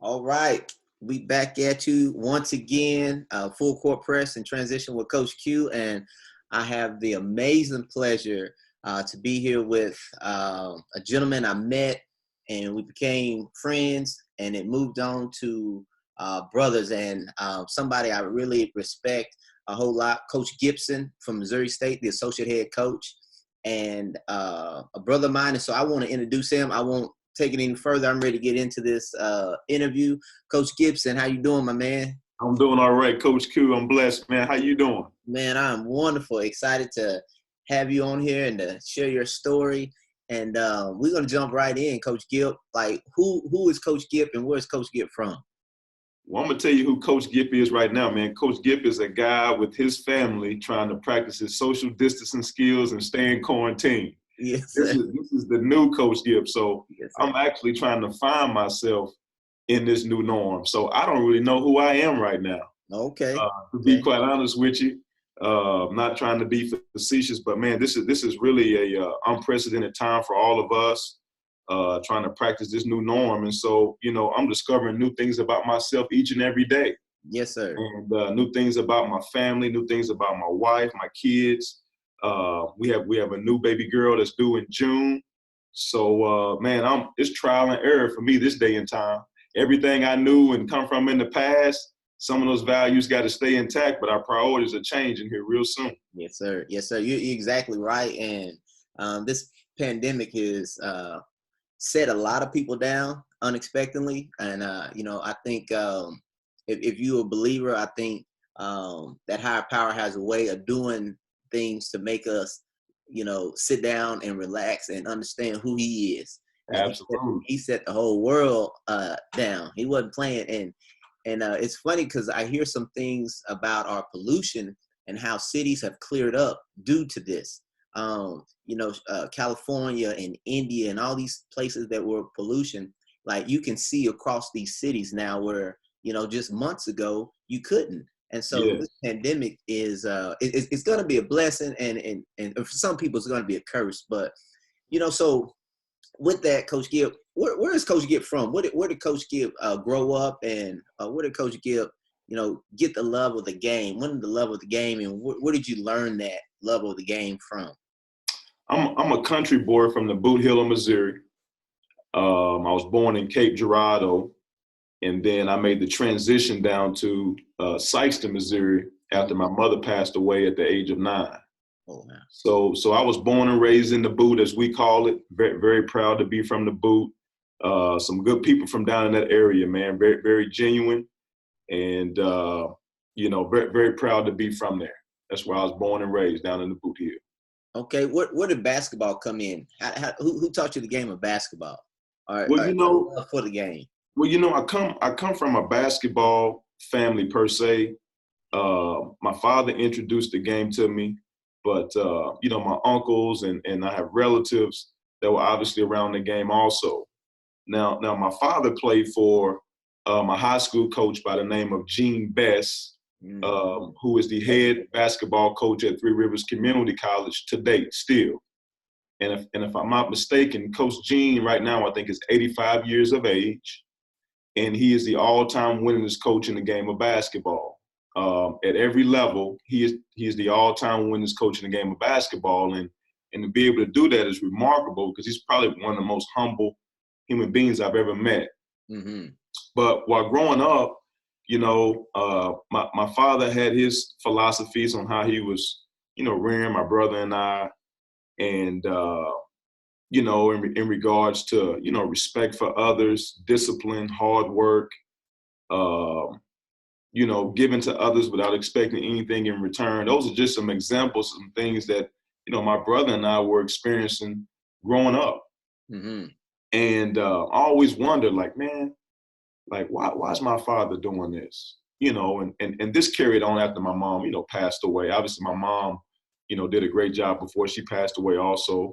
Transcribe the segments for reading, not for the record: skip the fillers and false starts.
All right. We back at you once again, full court press and transition with Coach Q. And I have the amazing pleasure to be here with a gentleman I met and we became friends and it moved on to brothers and somebody I really respect a whole lot, Coach Gipson from Missouri State, the associate head coach and a brother of mine. And so I want to introduce him. I won't take it any further. I'm ready to get into this interview. Coach Gipson, how you doing, my man? I'm doing all right, Coach Q. I'm blessed, man. How you doing? Man, I'm wonderful. Excited to have you on here and to share your story. And we're gonna jump right in, Coach Gip. Like, who is Coach Gip and where's Coach Gip from? Well, I'm gonna tell you who Coach Gip is right now, man. Coach Gip is a guy with his family trying to practice his social distancing skills and stay in quarantine. Yes, This sir. is the new Coach Gip. So Yes, sir. I'm actually trying to find myself in this new norm. So I don't really know who I am right now. Okay. To be Okay. quite honest with you, not trying to be facetious, but man, this is really a unprecedented time for all of us. Trying to practice this new norm, and so I'm discovering new things about myself each and every day, Yes, sir. and new things about my family, new things about my wife, my kids. We have a new baby girl that's due in June. So man, it's trial and error for me this day and time. Everything I knew and come from in the past, some of those values got to stay intact, but our priorities are changing here real soon. Yes, sir. Yes, sir. You're exactly right. And this pandemic is set a lot of people down unexpectedly. And, I think if you're a believer, I think that higher power has a way of doing things to make us, sit down and relax and understand who he is. And Absolutely. he set the whole world down. He wasn't playing. And it's funny because I hear some things about our pollution and how cities have cleared up due to this. California and India and all these places that were pollution, like you can see across these cities now where, just months ago you couldn't. And so this Yes. pandemic is it's going to be a blessing and for some people it's going to be a curse. But, so with that, Coach Gibb, where is Coach Gibb from? Where did Coach Gibb grow up, and where did Coach Gibb, get the love of the game? When did the love of the game, and where did you learn that love of the game from? I'm a country boy from the Boot Hill of Missouri. I was born in Cape Girardeau, and then I made the transition down to Sykeston, Missouri, after my mother passed away at the age of 9. Oh, man. So I was born and raised in the Boot, as we call it. Very, very proud to be from the Boot. Some good people from down in that area, man. Very, very genuine, and very, very proud to be from there. That's where I was born and raised, down in the Boot Hill. Okay, where did basketball come in? Who taught you the game of basketball? Well, Or you know, love for the game? I come from a basketball family per se. My father introduced the game to me, but my uncles and I have relatives that were obviously around the game also. Now my father played for my high school coach by the name of Gene Best, Mm. who is the head basketball coach at Three Rivers Community College to date still. And if I'm not mistaken, Coach Gene right now I think is 85 years of age, and he is the all-time winningest coach in the game of basketball. At every level, he is the all-time winningest coach in the game of basketball, and to be able to do that is remarkable because he's probably one of the most humble human beings I've ever met. Mm-hmm. But while growing up, my father had his philosophies on how he was, rearing my brother and I, and in regards to respect for others, discipline, hard work, um, giving to others without expecting anything in return. Those are just some examples, some things that my brother and I were experiencing growing up, Mm-hmm. and I always wondered, like, man, like why is my father doing this? And this carried on after my mom, passed away. Obviously, my mom, did a great job before she passed away also.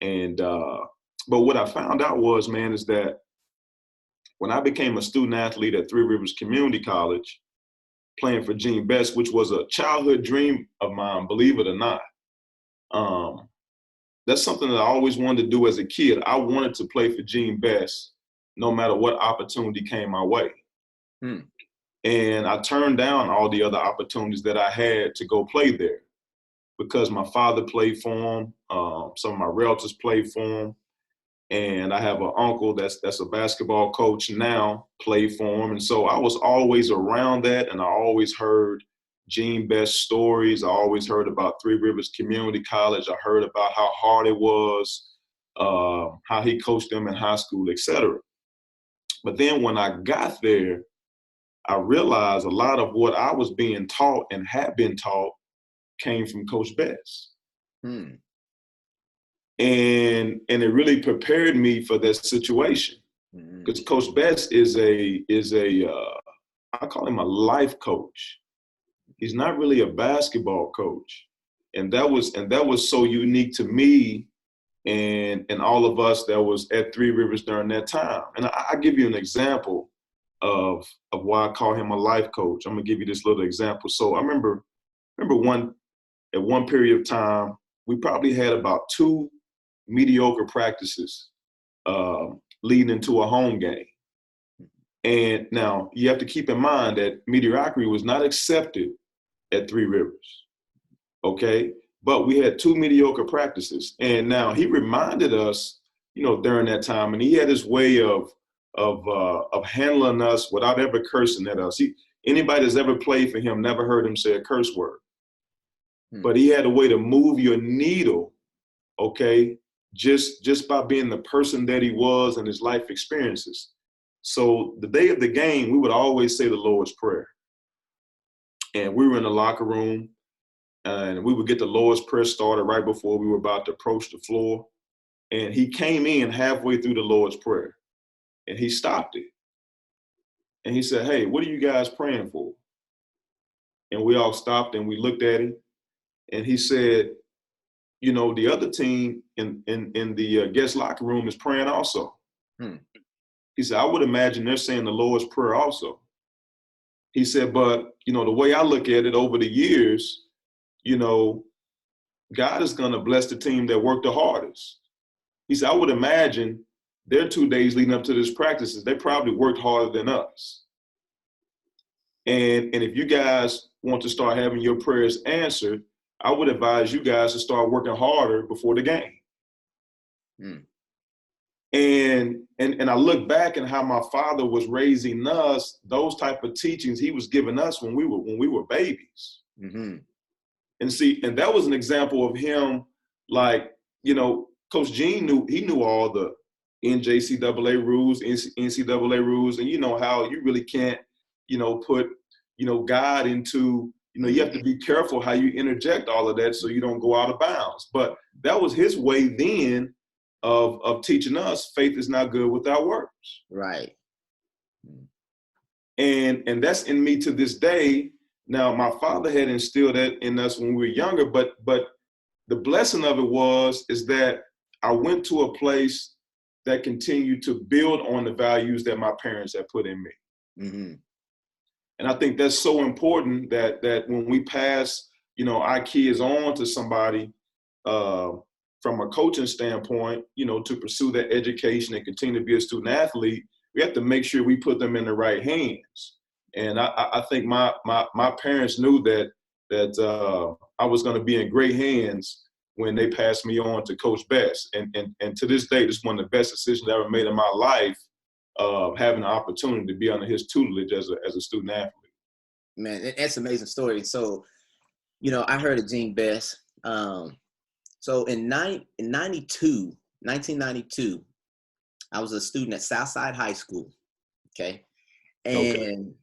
And but what I found out was, man, is that when I became a student athlete at Three Rivers Community College, playing for Gene Best, which was a childhood dream of mine, believe it or not. Um, that's something that I always wanted to do as a kid. I wanted to play for Gene Best, no matter what opportunity came my way. Hmm. And I turned down all the other opportunities that I had to go play there because my father played for him. Some of my relatives played for him. And I have an uncle that's a basketball coach now, played for him. And so I was always around that, and I always heard Gene Best's stories. I always heard about Three Rivers Community College. I heard about how hard it was, how he coached them in high school, etc. But then when I got there, I realized a lot of what I was being taught and had been taught came from Coach Best. Hmm. And it really prepared me for that situation, because Coach Best is I call him a life coach. He's not really a basketball coach, and that was so unique to me and all of us that was at Three Rivers during that time. And I give you an example of why I call him a life coach. I'm gonna give you this little example. So I remember at one period of time, we probably had about 2 mediocre practices leading into a home game. And now you have to keep in mind that mediocrity was not accepted at Three Rivers, okay? But we had 2 mediocre practices. And now he reminded us, during that time, and he had his way of handling us without ever cursing at us. Anybody that's ever played for him never heard him say a curse word. But he had a way to move your needle, okay, just by being the person that he was and his life experiences. So the day of the game, we would always say the Lord's Prayer. And we were in the locker room, and we would get the Lord's Prayer started right before we were about to approach the floor. And he came in halfway through the Lord's Prayer, and he stopped it. And he said, "Hey, what are you guys praying for?" And we all stopped and we looked at him, and he said, the other team in the guest locker room is praying also. He said, "I would imagine they're saying the Lord's Prayer also." He said, "But, the way I look at it over the years, God is going to bless the team that worked the hardest." He said, "I would imagine their 2 days leading up to this practices, they probably worked harder than us. And if you guys want to start having your prayers answered, I would advise you guys to start working harder before the game." And I look back at how my father was raising us. Those type of teachings he was giving us when we were babies. And see, and that was an example of him, like, Coach Gene knew all the NJCAA rules, NCAA rules, and how you really can't, put, God into, you have to be careful how you interject all of that so you don't go out of bounds. But that was his way then of teaching us faith is not good without works. Right. And that's in me to this day. Now, my father had instilled that in us when we were younger, but the blessing of it is that I went to a place that continued to build on the values that my parents had put in me. And I think that's so important that when we pass, our kids on to somebody from a coaching standpoint, to pursue that education and continue to be a student athlete, we have to make sure we put them in the right hands. And I think my parents knew that I was going to be in great hands when they passed me on to Coach Best. And to this day, this is one of the best decisions I ever made in my life, having the opportunity to be under his tutelage as a student athlete. Man, that's an amazing story. So, I heard of Gene Best. So in 1992, I was a student at Southside High School. Okay. And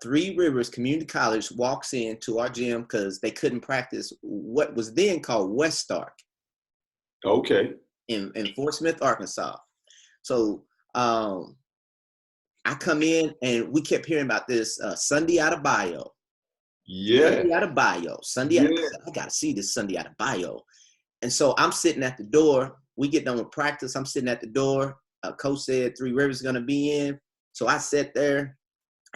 Three Rivers Community College walks into our gym because they couldn't practice what was then called West Stark. Okay. In Fort Smith, Arkansas. So I come in and we kept hearing about this Sunday Adebayo. Yeah. Sunday Adebayo. I got to see this Sunday Adebayo. And so I'm sitting at the door. We get done with practice. I'm sitting at the door. Coach said Three Rivers is going to be in. So I sat there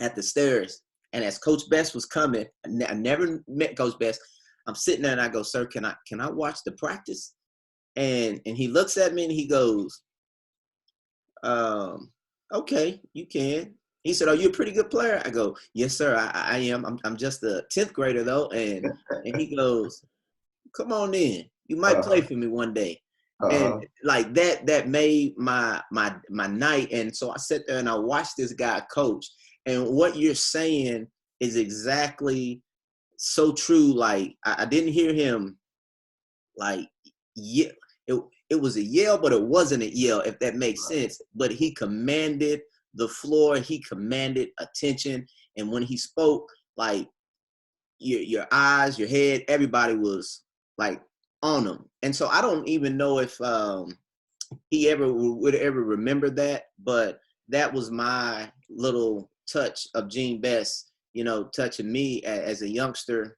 at the stairs. And as Coach Best was coming, I never met Coach Best. I'm sitting there and I go, "Sir, can I watch the practice?" And he looks at me and he goes, Okay, you can. He said, "Are you a pretty good player?" I go, "Yes, sir. I am. I'm just a 10th grader though." And he goes, "Come on in. You might play Uh-huh. for me one day." And Uh-huh. like that made my night. And so I sat there and I watched this guy coach. And what you're saying is exactly so true. Like I didn't hear him like yeah, it was a yell, but it wasn't a yell, if that makes Right. sense. But he commanded the floor, he commanded attention, and when he spoke, like your eyes, your head, everybody was like on him. And so I don't even know if he ever would ever remember that, but that was my little touch of Gene Best, touching me as a youngster.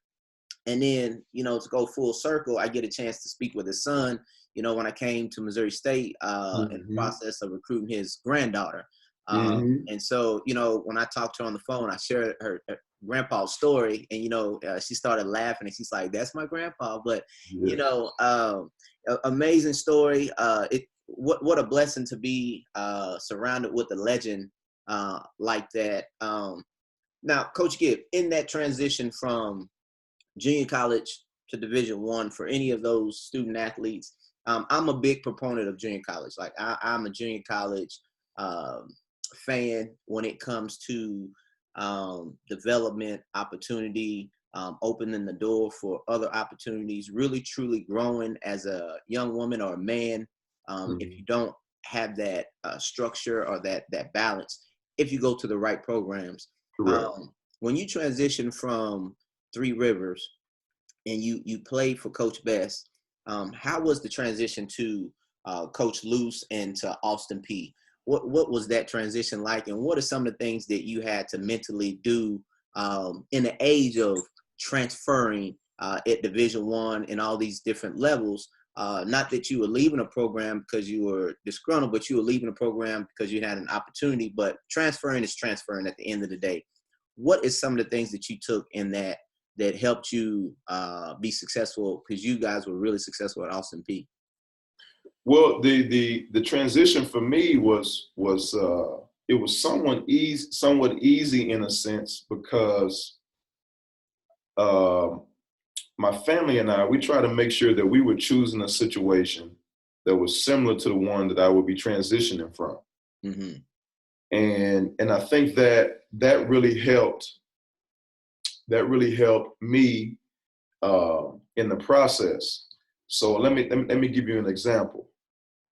And then, to go full circle, I get a chance to speak with his son, when I came to Missouri State in the Mm-hmm. process of recruiting his granddaughter. Mm-hmm. And so, when I talked to her on the phone, I shared her grandpa's story, and, she started laughing and she's like, "That's my grandpa." But, Yeah. amazing story. What a blessing to be surrounded with a legend like that. Now, Coach Gibb, in that transition from junior college to Division I for any of those student athletes. I'm a big proponent of junior college. Like I'm a junior college um, fan when it comes to development opportunity, opening the door for other opportunities, really truly growing as a young woman or a man. If Mm-hmm. you don't have that structure or that balance, if you go to the right programs, Correct. when you transition from Three Rivers and you played for Coach Best, how was the transition to Coach Luce and to Austin P? What was that transition like, and what are some of the things that you had to mentally do in the age of transferring at Division I and all these different levels? Not that you were leaving a program because you were disgruntled, but you were leaving a program because you had an opportunity. But transferring is transferring at the end of the day. What is some of the things that you took in that helped you be successful, because you guys were really successful at Austin P? Well, the transition for me was it was somewhat easy in a sense because um, my family and I, we try to make sure that we were choosing a situation that was similar to the one that I would be transitioning from. Mm-hmm. And I think that really helped. That really helped me in the process. So let me give you an example.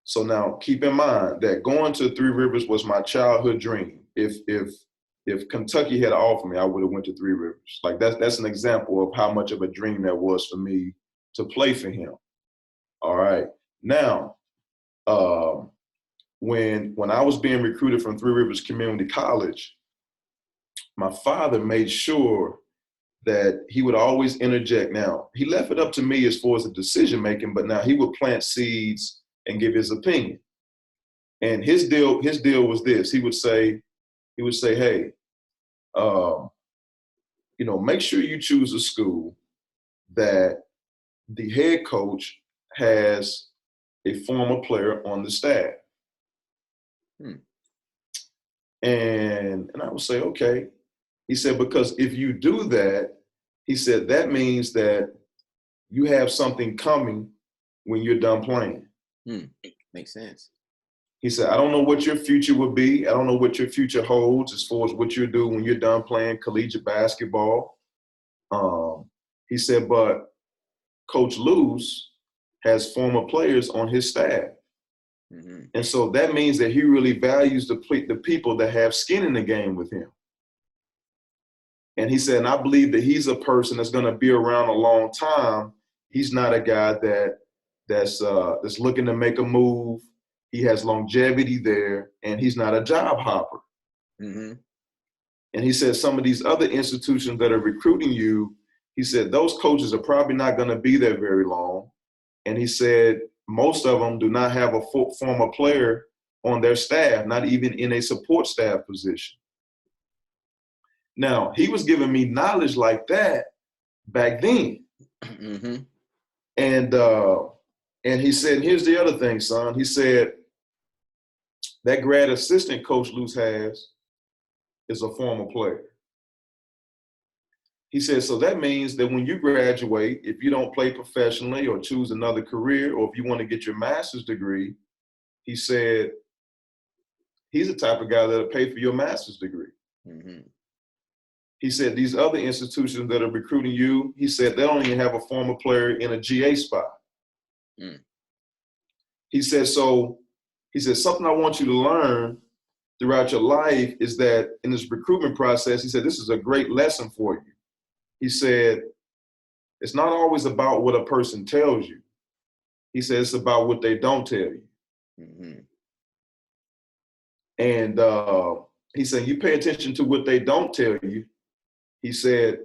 So now keep in mind that going to Three Rivers was my childhood dream. If Kentucky had offered me, I would have went to Three Rivers. Like that's an example of how much of a dream that was for me to play for him. All right. Now, um, when I was being recruited from Three Rivers Community College, my father made sure that he would always interject. Now, he left it up to me as far as the decision making, but now he would plant seeds and give his opinion. And his deal was this. He would say, "Hey, um, make sure you choose a school that the head coach has a former player on the staff." Hmm. And I would say, "Okay." He said, "Because if you do that," he said, "that means that you have something coming when you're done playing." Hmm. Makes sense. He said, "I don't know what your future will be. I don't know what your future holds as far as what you'll do when you're done playing collegiate basketball." He said, "But Coach Luce has former players on his staff. Mm-hmm. And so that means that he really values the people that have skin in the game with him." And he said, "And I believe that he's a person that's going to be around a long time. He's not a guy that's looking to make a move. He has longevity there, and he's not a job hopper." Mm-hmm. And he said, "Some of these other institutions that are recruiting you," he said, "those coaches are probably not going to be there very long." And he said, "Most of them do not have a former player on their staff, not even in a support staff position." Now, he was giving me knowledge like that back then. Mm-hmm. And he said, "Here's the other thing, son." He said, that grad assistant Coach Luce has is a former player. He said, so that means that when you graduate, if you don't play professionally or choose another career, or if you want to get your master's degree, he said, he's the type of guy that'll pay for your master's degree. Mm-hmm. He said, these other institutions that are recruiting you, he said, they don't even have a former player in a GA spot. Mm. He said, something I want you to learn throughout your life is that in this recruitment process, he said, this is a great lesson for you. He said, it's not always about what a person tells you. He said, it's about what they don't tell you. Mm-hmm. And he said, you pay attention to what they don't tell you. He said,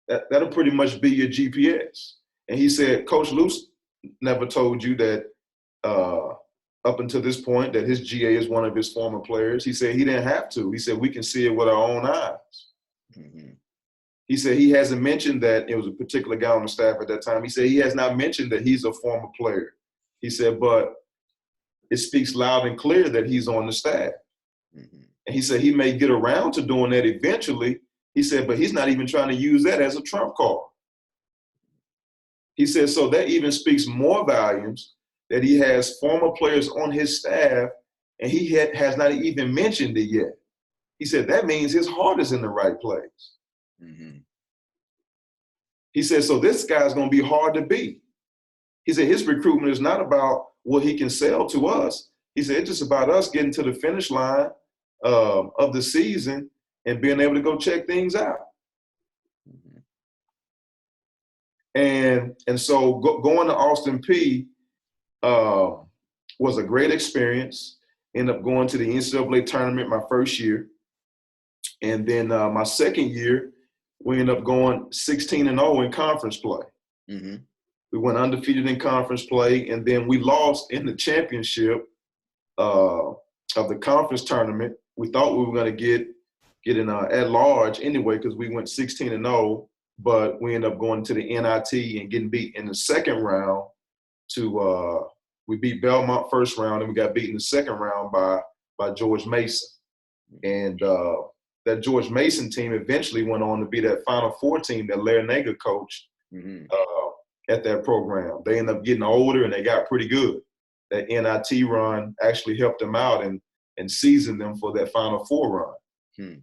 that'll pretty much be your GPS. And he said, Coach Luce never told you that up until this point that his GA is one of his former players. He said he didn't have to. He said we can see it with our own eyes. Mm-hmm. He said he hasn't mentioned that it was a particular guy on the staff at that time. He said he has not mentioned that he's a former player. He said, but it speaks loud and clear that he's on the staff. Mm-hmm. And he said he may get around to doing that eventually. He said, but he's not even trying to use that as a trump card. He said, so that even speaks more volumes that he has former players on his staff and he has not even mentioned it yet. He said, that means his heart is in the right place. Mm-hmm. He said, so this guy's going to be hard to beat. He said, his recruitment is not about what he can sell to us. He said, it's just about us getting to the finish line of the season and being able to go check things out. Mm-hmm. And so going to Austin Peay was a great experience. Ended up going to the NCAA tournament my first year. And then my second year, we ended up going 16-0 in conference play. Mm-hmm. We went undefeated in conference play, and then we lost in the championship of the conference tournament. We thought we were going to get in at large anyway because we went 16-0, but we ended up going to the NIT and getting beat in the second round. We beat Belmont first round, and we got beat in the second round by George Mason. And that George Mason team eventually went on to be that Final Four team that Larry Nager coached. Mm-hmm. At that program. They ended up getting older and they got pretty good. That NIT run actually helped them out and seasoned them for that Final Four run.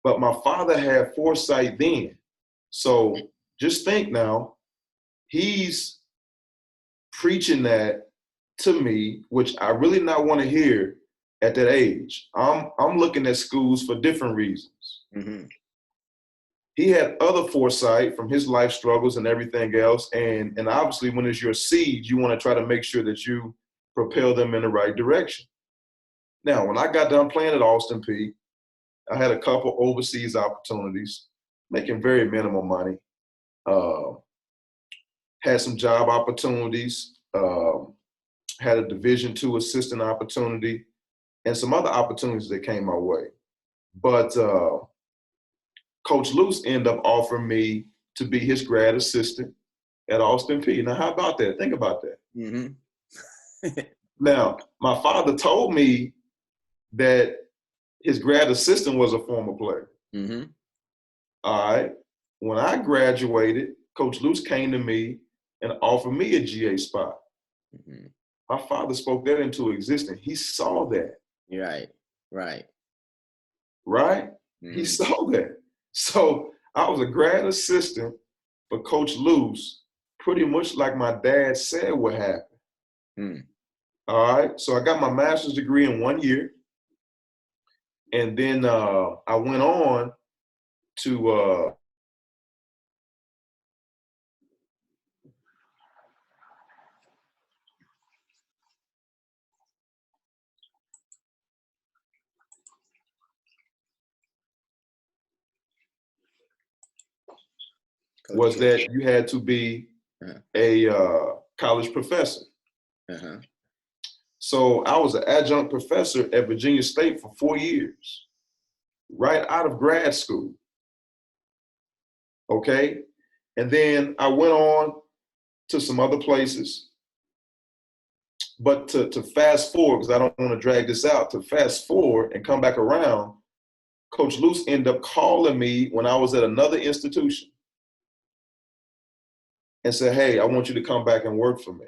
But my father had foresight then. So just think now, he's preaching that to me, which I really not want to hear at that age. I'm looking at schools for different reasons. Mm-hmm. He had other foresight from his life struggles and everything else. And obviously when it's your seed, you want to try to make sure that you propel them in the right direction. Now, when I got done playing at Austin Peay, I had a couple overseas opportunities, making very minimal money. Had some job opportunities, had a Division II assistant opportunity, and some other opportunities that came my way. But Coach Luce ended up offering me to be his grad assistant at Austin Peay. Now, how about that? Think about that. Mm-hmm. Now, my father told me that his grad assistant was a former player. Mm-hmm. All right. When I graduated, Coach Luce came to me and offered me a GA spot. Mm-hmm. My father spoke that into existence. He saw that. Right. Right? Mm-hmm. He Mm-hmm. saw that. So I was a grad assistant for Coach Luce, pretty much like my dad said would happen. Mm. All right. So I got my master's degree in 1 year. And then I went on to was that you had to be a college professor. Uh-huh. So I was an adjunct professor at Virginia State for 4 years, right out of grad school. Okay. And then I went on to some other places. But to fast forward, because I don't want to drag this out, to fast forward and come back around, Coach Luce ended up calling me when I was at another institution and said, hey, I want you to come back and work for me.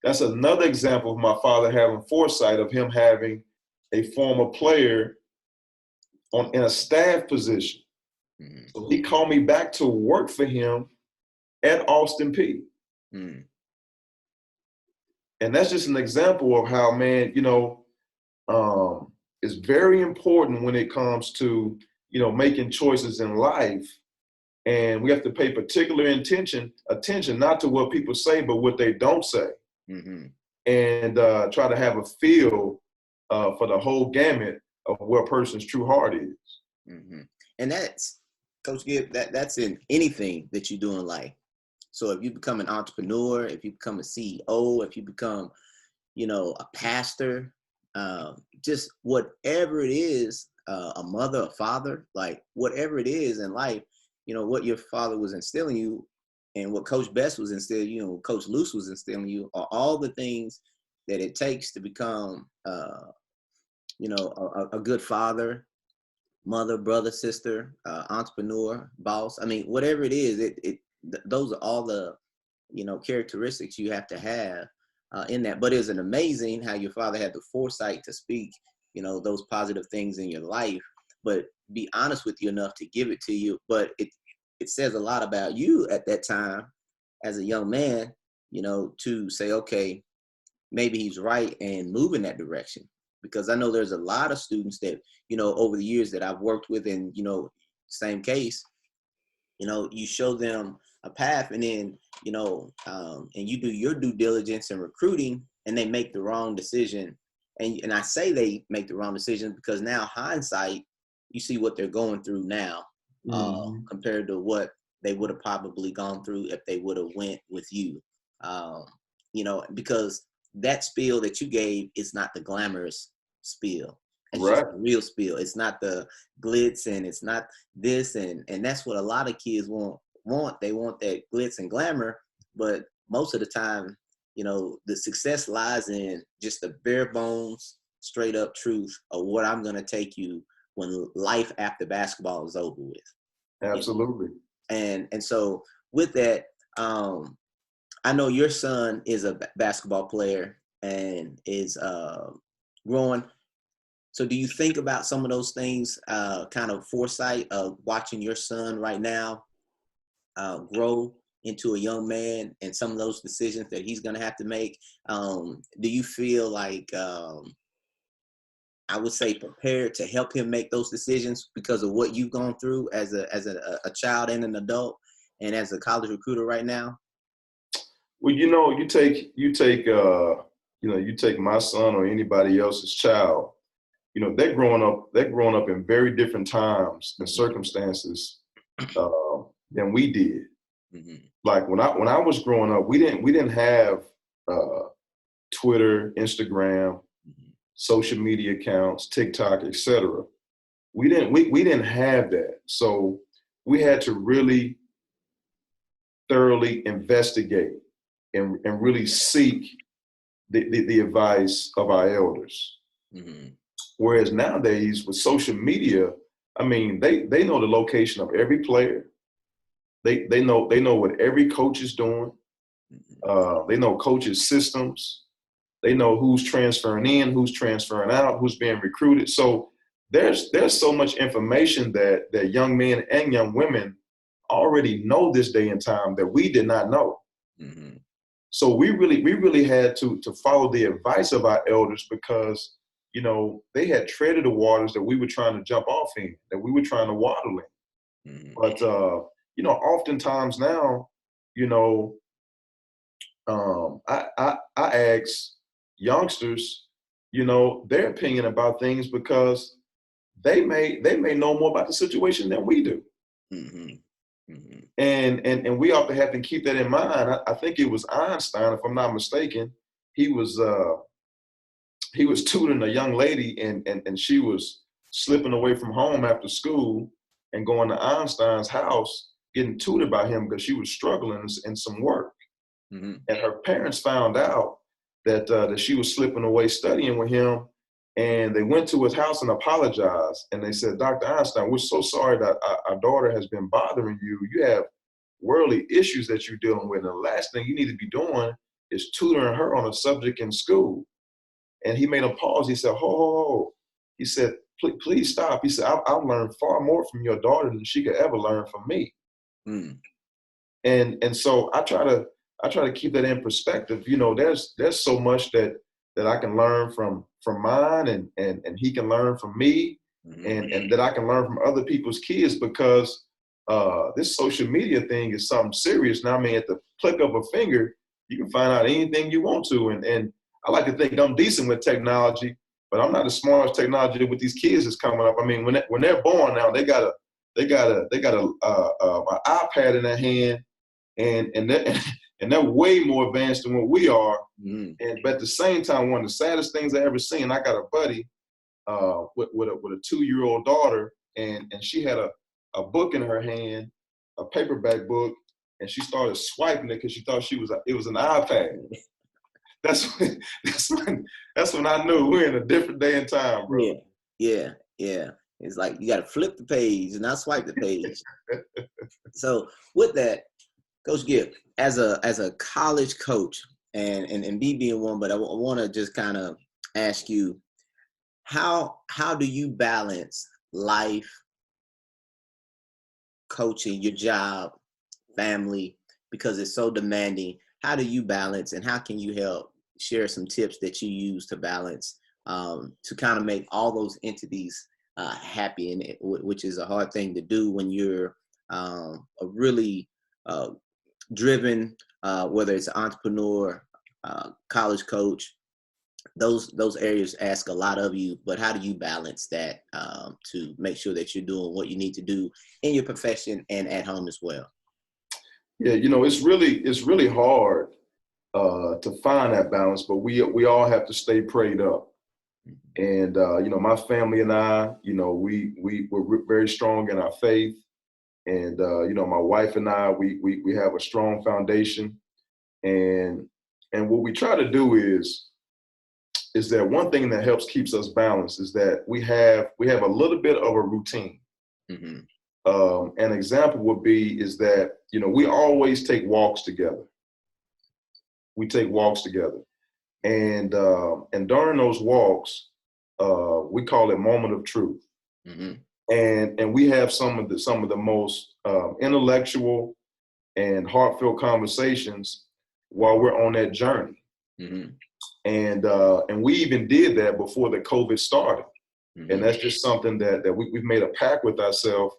That's another example of my father having foresight, of him having a former player in a staff position. So he called me back to work for him at Austin P. And that's just an example of how, man, it's very important when it comes to, making choices in life. And we have to pay particular attention not to what people say, but what they don't say. And try to have a feel for the whole gamut of where a person's true heart is. And that's, Coach Gibb, that's in anything that you do in life. So if you become an entrepreneur, if you become a CEO, if you become, a pastor, just whatever it is, a mother, a father, like whatever it is in life, what your father was instilling you and what Coach Best was instilling you and what Coach Luce was instilling you are all the things that it takes to become, a good father, mother, brother, sister, entrepreneur, boss. I mean, whatever it is, those are all the, characteristics you have to have in that. But it's an amazing how your father had the foresight to speak, those positive things in your life, but be honest with you enough to give it to you. But it says a lot about you at that time as a young man, to say, okay, maybe he's right and move in that direction. Because I know there's a lot of students that, over the years that I've worked with, and, same case, you show them a path, and then, and you do your due diligence in recruiting, and they make the wrong decision. And I say they make the wrong decision because now hindsight, you see what they're going through now, compared to what they would have probably gone through if they would have went with you, because that spiel that you gave is not the glamorous spiel. It's just the real spiel. It's not the glitz, and it's not this, and that's what a lot of kids want. They want that glitz and glamour, but most of the time, the success lies in just the bare bones, straight up truth of what I'm going to take you when life after basketball is over with. Absolutely. And so with that, I know your son is a basketball player and is growing. So do you think about some of those things, kind of foresight of watching your son right now grow into a young man and some of those decisions that he's going to have to make? Do you feel like, I would say, prepared to help him make those decisions because of what you've gone through as a child and an adult and as a college recruiter right now? Well, you take my son or anybody else's child, they're growing up in very different times and circumstances than we did. Like when I was growing up, we didn't have Twitter, Instagram, social media accounts, TikTok, etc. We didn't have that. So we had to really thoroughly investigate and really seek the advice of our elders. Whereas nowadays with social media, I mean, they know the location of every player. They know what every coach is doing. They know coaches' systems. They know who's transferring in, who's transferring out, who's being recruited. So there's so much information that young men and young women already know this day and time that we did not know. So we really had to follow the advice of our elders because, they had treaded the waters that we were trying to jump off in, that we were trying to waddle in. But, oftentimes now, I ask youngsters, their opinion about things because they may know more about the situation than we do. And we often have to keep that in mind. I think it was Einstein, if I'm not mistaken. He was tutoring a young lady, and she was slipping away from home after school and going to Einstein's house, getting tutored by him because she was struggling in some work. Mm-hmm. And her parents found out that she was slipping away studying with him. And they went to his house and apologized. And they said, Dr. Einstein, we're so sorry that our daughter has been bothering you. You have worldly issues that you're dealing with. And the last thing you need to be doing is tutoring her on a subject in school. And he made a pause. He said, ho, ho, ho. He said, please stop. He said, I've learned far more from your daughter than she could ever learn from me. Mm. And so I try to keep that in perspective. You know, there's so much that I can learn from mine, and he can learn from me, Mm-hmm. and that I can learn from other people's kids, because this social media thing is something serious now. I mean, at the click of a finger, you can find out anything you want to. And I like to think I'm decent with technology, but I'm not as smart as technology with these kids that's coming up. I mean, when they're born now, they got an iPad in their hand, and they're way more advanced than what we are. Mm-hmm. But at the same time, one of the saddest things I ever seen, I got a buddy with a 2-year-old daughter, and she had a book in her hand, a paperback book, and she started swiping it because she thought it was an iPad. That's when I knew we're in a different day and time, bro. Yeah. It's like you got to flip the page and not swipe the page. So with that, Coach Gibb, as a college coach, and me being one, but I want to just kind of ask you, how do you balance life, coaching, your job, family, because it's so demanding? How do you balance, and how can you help share some tips that you use to balance, to kind of make all those entities happy, and which is a hard thing to do when you're a really driven, whether it's an entrepreneur, college coach. Those areas ask a lot of you, but how do you balance that, to make sure that you're doing what you need to do in your profession and at home as well? Yeah, you know, it's really hard to find that balance, but we all have to stay prayed up. And you know, my family and I, you know, we're very strong in our faith. And you know, my wife and I, we have a strong foundation. And what we try to do is that one thing that helps keeps us balanced is that we have a little bit of a routine. Mm-hmm. An example would be is that, you know, we always take walks together. We take walks together, and during those walks, we call it moment of truth. Mm-hmm. And we have some of the most intellectual and heartfelt conversations while we're on that journey. Mm-hmm. And we even did that before the COVID started. Mm-hmm. And that's just something that we've made a pact with ourselves.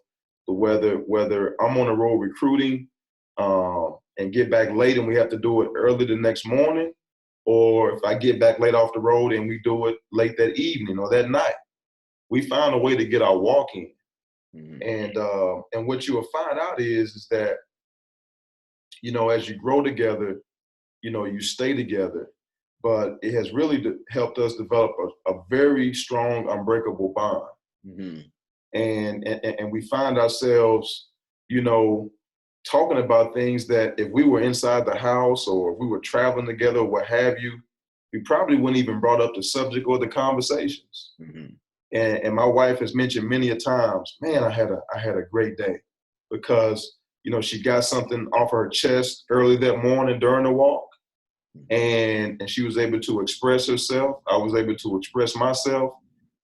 Whether I'm on the road recruiting, and get back late and we have to do it early the next morning, or if I get back late off the road and we do it late that evening or that night, we found a way to get our walk in. Mm-hmm. And what you will find out is that, you know, as you grow together, you know, you stay together. But it has really helped us develop a very strong, unbreakable bond. Mm-hmm. And we find ourselves, you know, talking about things that if we were inside the house or if we were traveling together or what have you, we probably wouldn't even brought up the subject or the conversations. Mm-hmm. And my wife has mentioned many a times, man, I had a great day, because, you know, she got something off her chest early that morning during the walk, and she was able to express herself. I was able to express myself,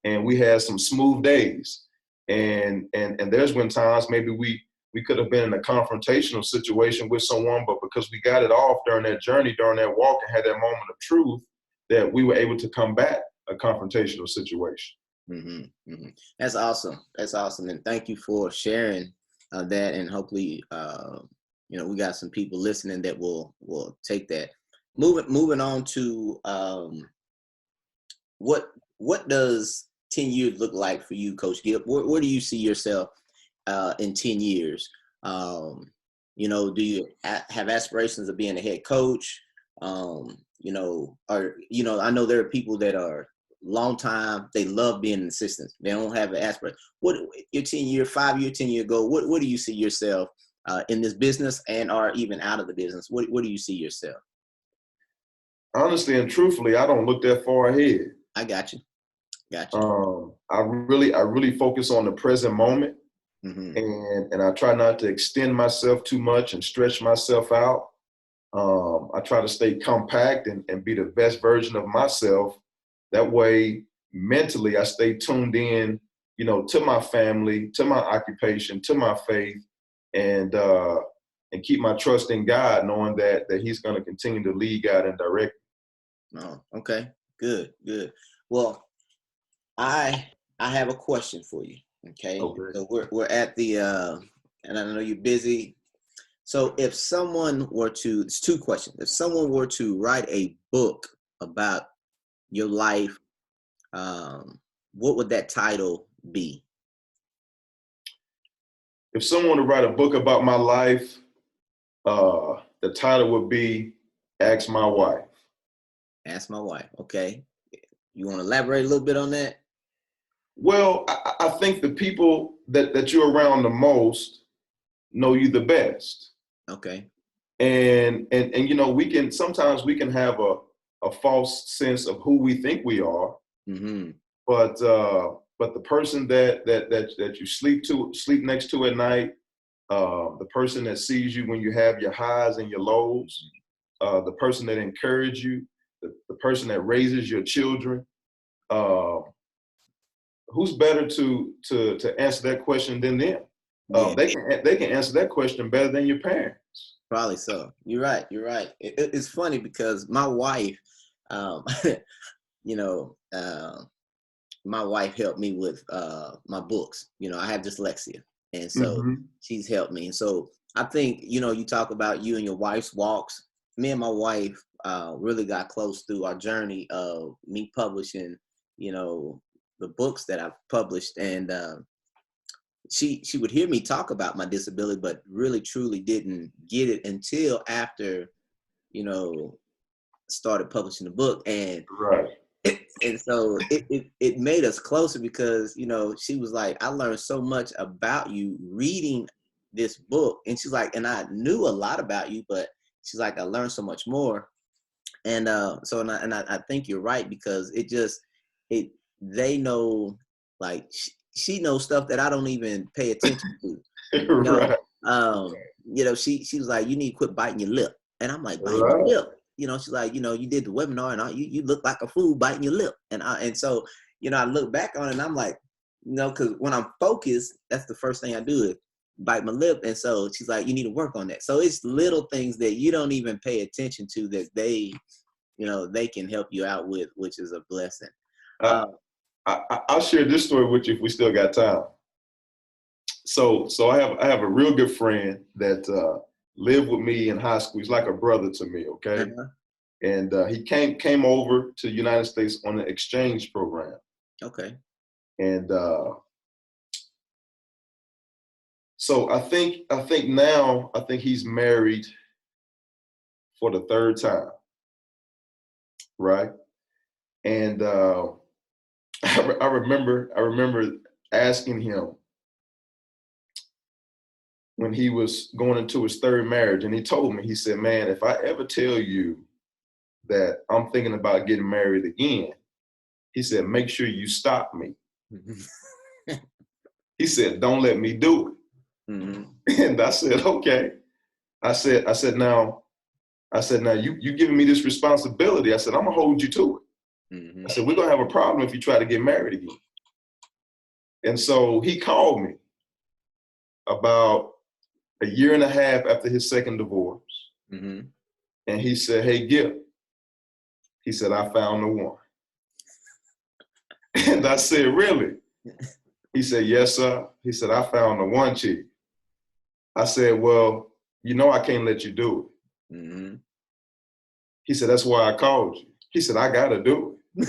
and we had some smooth days. And there's been times maybe we could have been in a confrontational situation with someone, but because we got it off during that journey, during that walk, and had that moment of truth, that we were able to combat a confrontational situation. Mm-hmm. Mm-hmm. That's awesome. That's awesome. And thank you for sharing that. And hopefully, you know, we got some people listening that will take that. Moving on to, what does 10 years look like for you, Coach Gibb? Where do you see yourself in 10 years? You know, do you have aspirations of being a head coach? You know, or, you know, I know there are people that are long time, they love being an assistant. They don't have an aspiration. What your 10-year, 5-year, 10-year goal? What do you see yourself in this business and or even out of the business? What do you see yourself? Honestly and truthfully, I don't look that far ahead. I got you. Got you. I really focus on the present moment, Mm-hmm. and I try not to extend myself too much and stretch myself out. I try to stay compact and be the best version of myself. That way, mentally, I stay tuned in, to my family, to my occupation, to my faith, and keep my trust in God, knowing that He's going to continue to lead, guide, and direct. Oh, okay. Good. Well, I have a question for you. Okay. Okay. So we're at the and I know you're busy. So if someone were to, it's two questions. If someone were to write a book about your life, what would that title be? If someone to write a book about my life, the title would be Ask My Wife. Ask My Wife. Okay. You want to elaborate a little bit on that? Well, I think the people that you're around the most know you the best. Okay. And sometimes we can have a false sense of who we think we are. Mm-hmm. But the person that you sleep next to at night, the person that sees you when you have your highs and your lows, the person that encourages you, the person that raises your children, who's better to answer that question than them? Yeah. They can answer that question better than your parents. Probably so. You're right. It's funny because my wife, you know, my wife helped me with my books. I have dyslexia, and so Mm-hmm. she's helped me. And so I think you talk about you and your wife's walks. Me and my wife really got close through our journey of me publishing, the books that I've published, and she would hear me talk about my disability, but really truly didn't get it until after, started publishing the book. And Right. and so it made us closer because, she was like, I learned so much about you reading this book. And she's like, and I knew a lot about you, but she's like, I learned so much more. And I think you're right, because they know, like, she knows stuff that I don't even pay attention to. Right. She was like, you need to quit biting your lip. And I'm like, biting Right. my lip. She's like, you did the webinar and you look like a fool biting your lip. And so, I look back on it and I'm like, because when I'm focused, that's the first thing I do is bite my lip. And so she's like, you need to work on that. So it's little things that you don't even pay attention to that they can help you out with, which is a blessing. I'll share this story with you if we still got time. So I have a real good friend that lived with me in high school. He's like a brother to me, okay? Uh-huh. And he came over to the United States on an exchange program. Okay. And so I think now he's married for the third time, right? And I remember asking him when he was going into his third marriage, and he told me, he said, man, if I ever tell you that I'm thinking about getting married again, he said, make sure you stop me. He said, don't let me do it. Mm-hmm. And I said, okay. I said, now you giving me this responsibility. I said, I'm gonna hold you to it. Mm-hmm. I said, we're gonna have a problem if you try to get married again. And so he called me about a year and a half after his second divorce. Mm-hmm. And he said, hey, Gip, he said, I found the one. And I said, really? He said, yes, sir. He said, I found the one, chief. I said, well, I can't let you do it. Mm-hmm. He said, that's why I called you. He said, I gotta do it.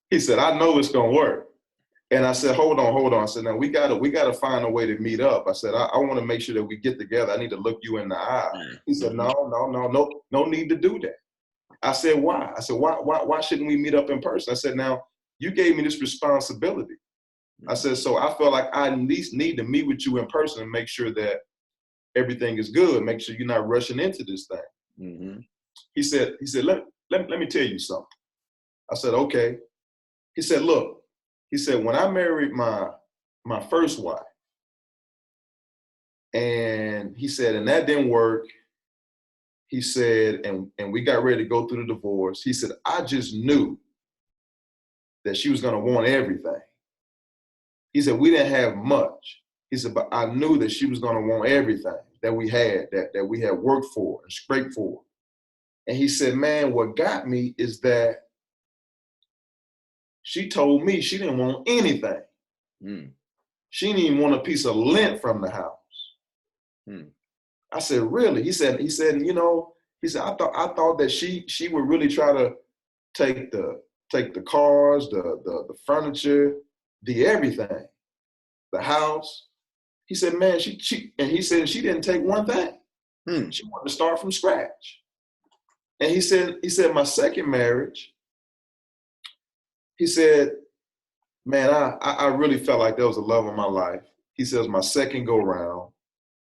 He said, I know it's gonna work. And I said, hold on. I said, now we gotta find a way to meet up. I said, I wanna make sure that we get together. I need to look you in the eye. He said, no need to do that. I said, why? I said, why shouldn't we meet up in person? I said, now you gave me this responsibility. I said, so I felt like I at least need to meet with you in person and make sure that everything is good. Make sure you're not rushing into this thing. Mm-hmm. He said, let me tell you something. I said, okay. He said, look, he said, when I married my first wife, and he said, and that didn't work. He said, and we got ready to go through the divorce. He said, I just knew that she was going to want everything. He said, we didn't have much. He said, but I knew that she was going to want everything that we had, that we had worked for and scraped for. And he said, man, what got me is that she told me she didn't want anything. Mm. She didn't even want a piece of lint from the house. Mm. I said, really? He said, you know, he said, I thought that she would really try to take the cars, the furniture, the everything, the house. He said, man, and he said she didn't take one thing. Mm. She wanted to start from scratch. And he said, my second marriage, he said, man, I really felt like that was the love of my life. He says my second go round.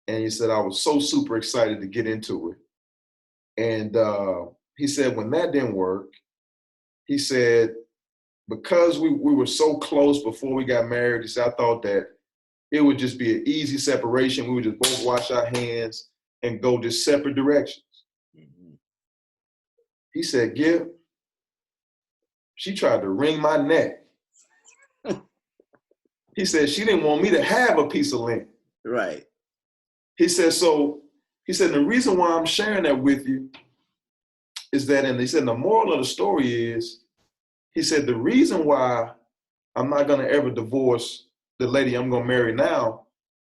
And he said, I was so super excited to get into it. And he said, when that didn't work, he said, because we were so close before we got married, he said, I thought that it would just be an easy separation. We would just both wash our hands and go just separate directions. Mm-hmm. He said, Gib, she tried to wring my neck. He said, she didn't want me to have a piece of lint. Right. He said, the reason why I'm sharing that with you is that, and he said, the moral of the story is, he said, the reason why I'm not going to ever divorce the lady I'm going to marry now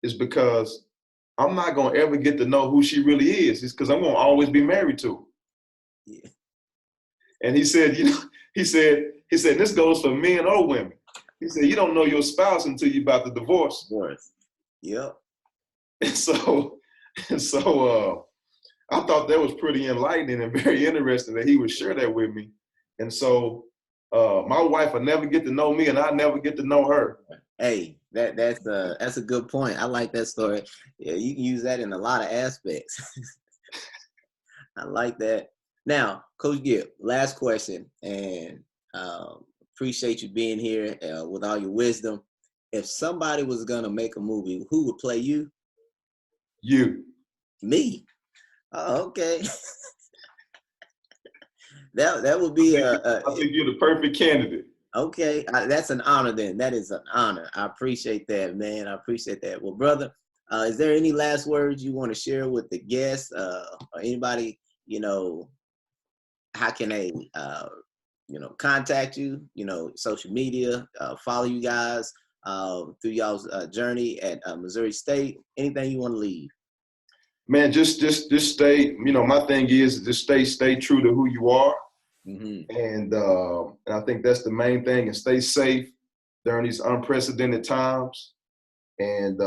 is because I'm not going to ever get to know who she really is. It's because I'm going to always be married to her. Yeah. And he said, you know, he said, this goes for men or women. He said, you don't know your spouse until you're about to divorce. Yep. And so I thought that was pretty enlightening and very interesting that he would share that with me. And so my wife will never get to know me and I never get to know her. Hey, that's a good point. I like that story. Yeah, you can use that in a lot of aspects. I like that. Now, Coach Gip, last question, and appreciate you being here with all your wisdom. If somebody was gonna make a movie, who would play you? You. Me? Oh, okay. that would be I think you're the perfect candidate. Okay, that's an honor then. That is an honor. I appreciate that, man. I appreciate that. Well, brother, is there any last words you want to share with the guests or anybody, you know, how can they, contact you, social media, follow you guys through y'all's journey at Missouri State? Anything you want to leave? Man, just stay, my thing is just stay true to who you are. Mm-hmm. And I think that's the main thing, and stay safe during these unprecedented times. And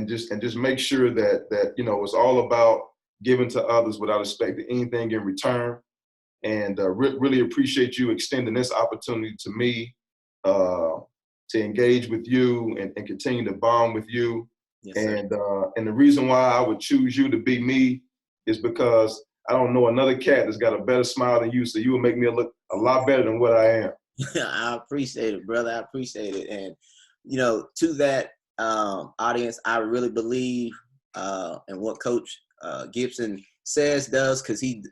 just make sure that it's all about giving to others without expecting anything in return. And really appreciate you extending this opportunity to me to engage with you and continue to bond with you. Yes, and the reason why I would choose you to be me is because I don't know another cat that's got a better smile than you, so you will make me look a lot better than what I am. I appreciate it, brother. I appreciate it. And, to that audience, I really believe in what Coach Gipson says, does, because he,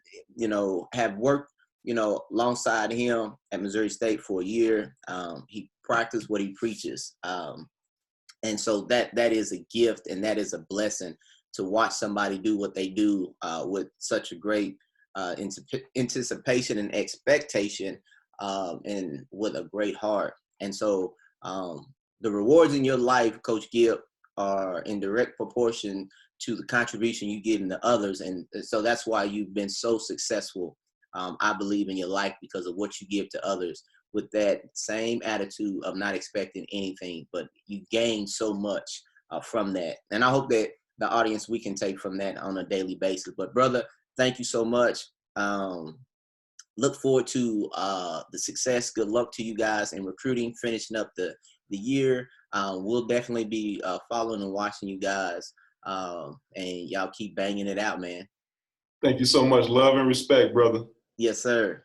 have worked, alongside him at Missouri State for a year. He practiced what he preaches. And so that is a gift and that is a blessing to watch somebody do what they do with such a great anticipation and expectation and with a great heart. And so the rewards in your life, Coach Gibb, are in direct proportion to the contribution you give to others. And so that's why you've been so successful, I believe, in your life, because of what you give to others with that same attitude of not expecting anything, but you gain so much from that. And I hope that the audience, we can take from that on a daily basis. But brother, thank you so much. Look forward to the success. Good luck to you guys in recruiting, finishing up the the year. We'll definitely be following and watching you guys. And y'all keep banging it out, man. Thank you so much. Love and respect, brother. Yes, sir.